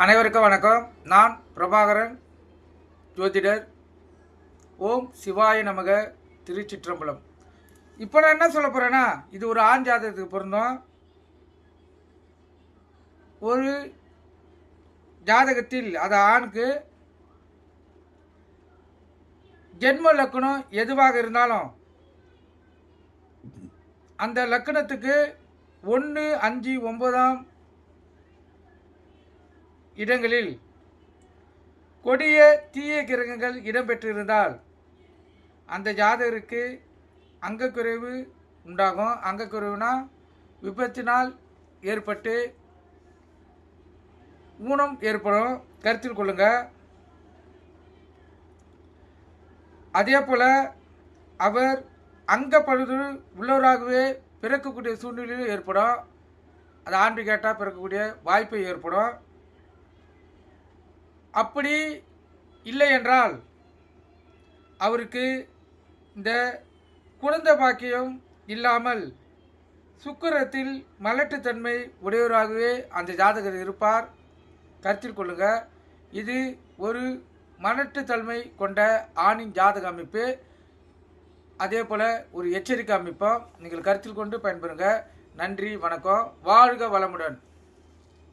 அனைவருக்கும் வணக்கம். நான் பிரபாகரன், ஜோதிடர். ஓம் சிவாய நமக. திருச்சிற்றம்பலம். இப்போ நான் என்ன சொல்ல போகிறேன்னா, இது ஒரு ஆண் ஜாதகத்துக்கு பொருந்தும். ஒரு ஜாதகத்தில் அது ஆணுக்கு ஜென்ம லக்கணம் எதுவாக இருந்தாலும் அந்த லக்கணத்துக்கு 1, 5, 9 இடங்களில் கொடிய தீய கிரகங்கள் இடம்பெற்றிருந்தால் அந்த ஜாதகருக்கு அங்கக்குறைவு உண்டாகும். அங்கக்குறைவுனா விபத்தினால் ஏற்பட்டு ஊனம் ஏற்படும், கருத்தில் கொள்ளுங்க. அதே போல் அவர் அங்கப்பழுது உள்ளவராகவே பிறக்கக்கூடிய சூழ்நிலையும் ஏற்படும். அது ஆண்டு கேட்டால் பிறக்கக்கூடிய வாய்ப்பு ஏற்படும். அப்படி இல்லை என்றால் அவருக்கு இந்த குழந்தை பாக்கியம் இல்லாமல் சுக்கிரத்தில் மலட்டுத்தன்மை உடையவராகவே அந்த ஜாதகர் இருப்பார். கருத்தில் கொள்ளுங்க. இது ஒரு மலட்டுத்தன்மை கொண்ட ஆணின் ஜாதக அமைப்பு. அதே போல் ஒரு எச்சரிக்கை அமைப்பும் நீங்கள் கருத்தில் கொண்டு பயன்பெறுங்க. நன்றி, வணக்கம். வாழ்க வளமுடன்.